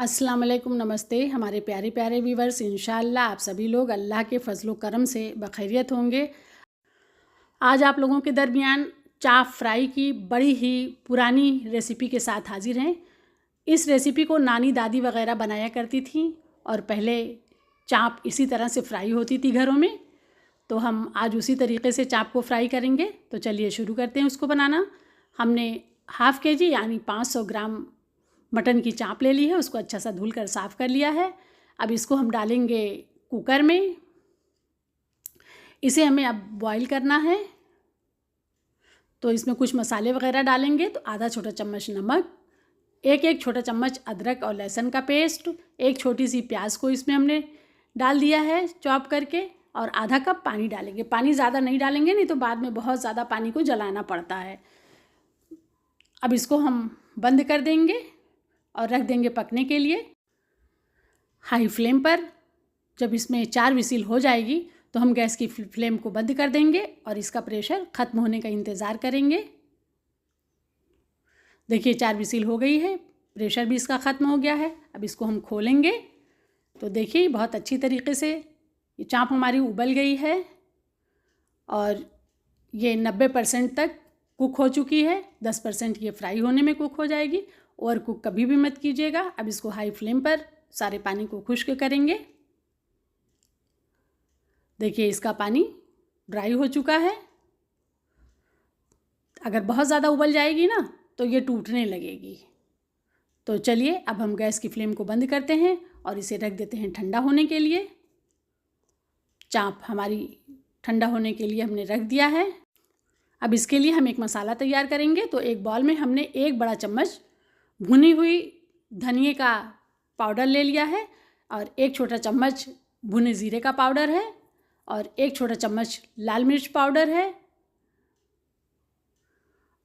अस्सलाम वालेकुम, नमस्ते हमारे प्यारे प्यारे व्यूवर्स। इंशाअल्लाह आप सभी लोग अल्लाह के फजलो करम से बखैरियत होंगे। आज आप लोगों के दरमियान चाप फ्राई की बड़ी ही पुरानी रेसिपी के साथ हाजिर हैं। इस रेसिपी को नानी दादी वगैरह बनाया करती थी और पहले चाप इसी तरह से फ्राई होती थी घरों में। तो हम आज उसी तरीके से चाप को फ्राई करेंगे। तो चलिए शुरू करते हैं उसको बनाना। हमने हाफ़ केजी यानी 500 ग्राम मटन की चाप ले ली है। उसको अच्छा सा धुल कर साफ़ कर लिया है। अब इसको हम डालेंगे कुकर में। इसे हमें अब बॉईल करना है। तो इसमें कुछ मसाले वगैरह डालेंगे। तो आधा छोटा चम्मच नमक, एक छोटा चम्मच अदरक और लहसुन का पेस्ट, एक छोटी सी प्याज को इसमें हमने डाल दिया है चॉप करके, और आधा कप पानी डालेंगे। पानी ज़्यादा नहीं डालेंगे, नहीं तो बाद में बहुत ज़्यादा पानी को जलाना पड़ता है। अब इसको हम बंद कर देंगे और रख देंगे पकने के लिए हाई फ्लेम पर। जब इसमें 4 विसिल हो जाएगी तो हम गैस की फ्लेम को बंद कर देंगे और इसका प्रेशर ख़त्म होने का इंतज़ार करेंगे। देखिए 4 विसिल हो गई है, प्रेशर भी इसका ख़त्म हो गया है। अब इसको हम खोलेंगे तो देखिए बहुत अच्छी तरीके से ये चाप हमारी उबल गई है और ये 90% तक कुक हो चुकी है। 10% ये फ्राई होने में कुक हो जाएगी। और कुक कभी भी मत कीजिएगा। अब इसको हाई फ्लेम पर सारे पानी को खुश्क करेंगे। देखिए इसका पानी ड्राई हो चुका है। अगर बहुत ज़्यादा उबल जाएगी ना तो ये टूटने लगेगी। तो चलिए अब हम गैस की फ्लेम को बंद करते हैं और इसे रख देते हैं ठंडा होने के लिए। चाप हमारी ठंडा होने के लिए हमने रख दिया है। अब इसके लिए हम एक मसाला तैयार करेंगे। तो एक बाउल में हमने 1 बड़ा चम्मच भुनी हुई धनिए का पाउडर ले लिया है और 1 छोटा चम्मच भुने ज़ीरे का पाउडर है और 1 छोटा चम्मच लाल मिर्च पाउडर है,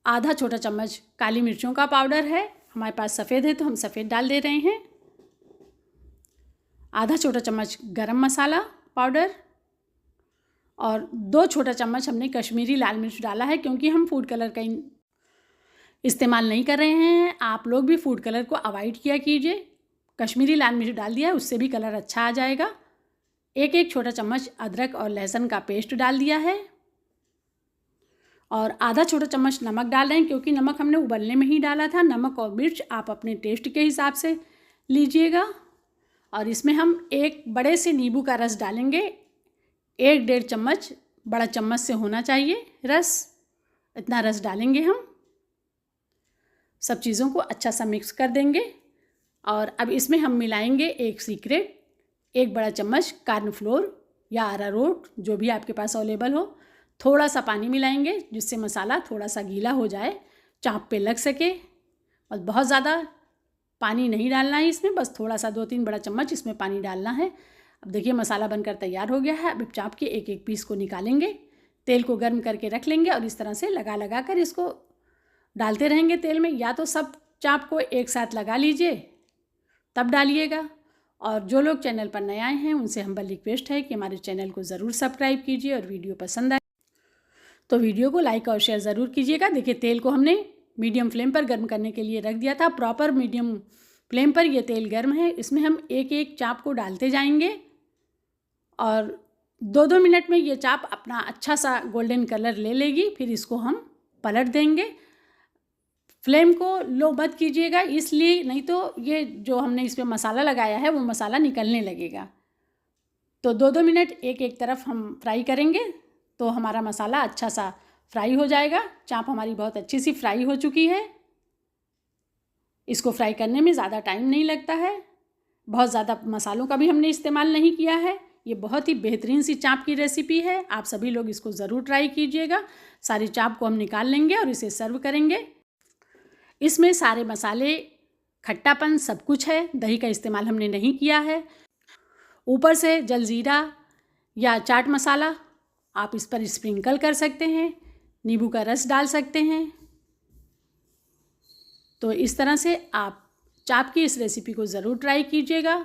आधा छोटा चम्मच काली मिर्चों का पाउडर है। हमारे पास सफ़ेद है तो हम सफ़ेद डाल दे रहे हैं। आधा छोटा चम्मच गरम मसाला पाउडर और 2 छोटा चम्मच हमने कश्मीरी लाल मिर्च डाला है, क्योंकि हम फूड कलर का इस्तेमाल नहीं कर रहे हैं। आप लोग भी फूड कलर को अवॉइड किया कीजिए। कश्मीरी लाल मिर्च डाल दिया है, उससे भी कलर अच्छा आ जाएगा। एक छोटा चम्मच अदरक और लहसुन का पेस्ट डाल दिया है और आधा छोटा चम्मच नमक डाल रहे हैं, क्योंकि नमक हमने उबलने में ही डाला था। नमक और मिर्च आप अपने टेस्ट के हिसाब से लीजिएगा। और इसमें हम एक बड़े से नींबू का रस डालेंगे। 1-1.5 चम्मच, बड़ा चम्मच से होना चाहिए रस, इतना रस डालेंगे हम। सब चीज़ों को अच्छा सा मिक्स कर देंगे और अब इसमें हम मिलाएंगे एक सीक्रेट, 1 बड़ा चम्मच कॉर्नफ्लोर या अरारोट, जो भी आपके पास अवेलेबल हो। थोड़ा सा पानी मिलाएंगे जिससे मसाला थोड़ा सा गीला हो जाए, चाप पे लग सके। और बहुत ज़्यादा पानी नहीं डालना है इसमें, बस थोड़ा सा 2-3 बड़ा चम्मच इसमें पानी डालना है। अब देखिए मसाला बनकर तैयार हो गया है। अब चाप के एक पीस को निकालेंगे, तेल को गर्म करके रख लेंगे और इस तरह से लगा कर इसको डालते रहेंगे तेल में। या तो सब चाप को एक साथ लगा लीजिए तब डालिएगा। और जो लोग चैनल पर नए आए हैं उनसे हम्बल रिक्वेस्ट है कि हमारे चैनल को ज़रूर सब्सक्राइब कीजिए और वीडियो पसंद आए तो वीडियो को लाइक और शेयर ज़रूर कीजिएगा। देखिए तेल को हमने मीडियम फ्लेम पर गर्म करने के लिए रख दिया था। प्रॉपर मीडियम फ्लेम पर ये तेल गर्म है। इसमें हम एक चाप को डालते जाएंगे और 2-2 मिनट में ये चाप अपना अच्छा सा गोल्डन कलर ले लेगी। फिर इसको हम पलट देंगे। फ्लेम को लो मत कीजिएगा, इसलिए नहीं तो ये जो हमने इसमें मसाला लगाया है वो मसाला निकलने लगेगा। तो 2-2 मिनट एक तरफ हम फ्राई करेंगे तो हमारा मसाला अच्छा सा फ्राई हो जाएगा। चाप हमारी बहुत अच्छी सी फ्राई हो चुकी है। इसको फ्राई करने में ज़्यादा टाइम नहीं लगता है। बहुत ज़्यादा मसालों का भी हमने इस्तेमाल नहीं किया है। ये बहुत ही बेहतरीन सी चाप की रेसिपी है। आप सभी लोग इसको ज़रूर ट्राई कीजिएगा। सारी चाप को हम निकाल लेंगे और इसे सर्व करेंगे। इसमें सारे मसाले, खट्टापन सब कुछ है। दही का इस्तेमाल हमने नहीं किया है। ऊपर से जलजीरा या चाट मसाला आप इस पर स्प्रिंकल कर सकते हैं, नींबू का रस डाल सकते हैं। तो इस तरह से आप चाप की इस रेसिपी को ज़रूर ट्राई कीजिएगा।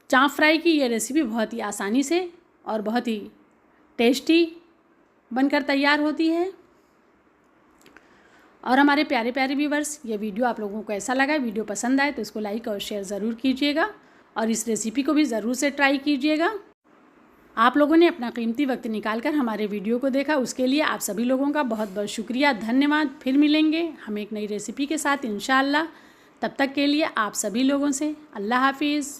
चाप फ्राई की ये रेसिपी बहुत ही आसानी से और बहुत ही टेस्टी बनकर तैयार होती है। और हमारे प्यारे प्यारे व्यूवर्स, ये वीडियो आप लोगों को कैसा लगा? वीडियो पसंद आए तो इसको लाइक और शेयर ज़रूर कीजिएगा और इस रेसिपी को भी ज़रूर से ट्राई कीजिएगा। आप लोगों ने अपना कीमती वक्त निकाल कर हमारे वीडियो को देखा, उसके लिए आप सभी लोगों का बहुत बहुत शुक्रिया, धन्यवाद। फिर मिलेंगे हम एक नई रेसिपी के साथ इंशाअल्लाह। तब तक के लिए आप सभी लोगों से अल्लाह हाफिज़।